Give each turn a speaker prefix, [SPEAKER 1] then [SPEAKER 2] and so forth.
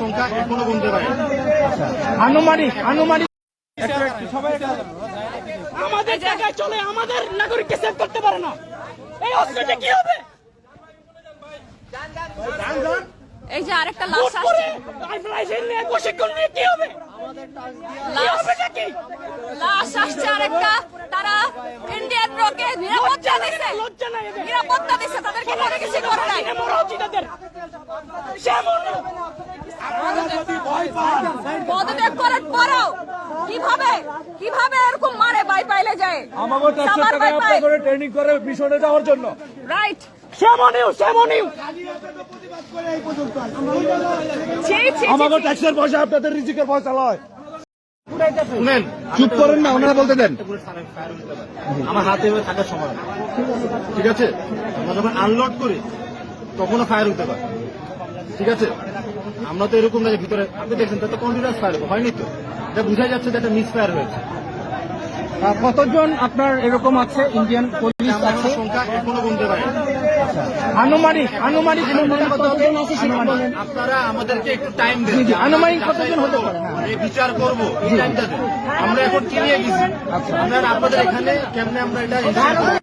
[SPEAKER 1] সংখ্যা এখনো গুনতে পারে
[SPEAKER 2] আনুমানিক
[SPEAKER 3] আমাদের জায়গায় চলে আমাদের নাগরিককে সেভ করতে পারে না। এই অস্ত্রটা কি হবে?
[SPEAKER 4] এই যে আরেকটা লাশ আসছে,
[SPEAKER 3] প্রশিক্ষণ নিয়ে কি হবে?
[SPEAKER 4] লাশ আসছে আরেকটা। তারা ইন্ডিয়ান রকে নিরাপত্তা দিচ্ছে, নিরাপত্তা দিচ্ছে, তাদেরকে কোনো কিছু করে নাই। পদত্যাগ করার পরেও কিভাবে এরকম মারে বাই পাইলে যায়
[SPEAKER 2] আমাকে ট্যাক্সের টাকা আপনার করে ট্রেনিং করে মিশনে যাওয়ার জন্য।
[SPEAKER 4] রাইট।
[SPEAKER 2] আমাকে ট্যাক্সের পয়সা আপনাদের রিজিকের পয়সা লয়।
[SPEAKER 1] শুনেন,
[SPEAKER 2] চুপ করেন না, ওনারা বলতে দেন।
[SPEAKER 1] আমার হাতে থাকার সময় ঠিক আছে, আমরা যখন আনলোড করি তখনও ফায়ার হতে পারে। ঠিক আছে, আমরা তো এরকম না যে ভিতরে আপনি দেখছেন তো কন্টিনিউয়াস ফায়ার হয়নি, তো এটা বোঝা যাচ্ছে যে একটা মিস ফায়ার হয়েছে।
[SPEAKER 2] কতজন আপনার এরকম আছে ইন্ডিয়ান পুলিশ আছে?
[SPEAKER 1] সংখ্যা এখনো গুনতে পারে
[SPEAKER 2] আনুমানিক কতজন আছে সেটা বলেন।
[SPEAKER 1] আপনারা আমাদেরকে একটু টাইম দেন,
[SPEAKER 2] আনুমানিক কতজন হতে পারে?
[SPEAKER 1] বিচার করবো, এই টাইমটা দেন। আমরা এখন কিনে গেছি, আমরা আপনাদের এখানে কেমনে আমরা এটা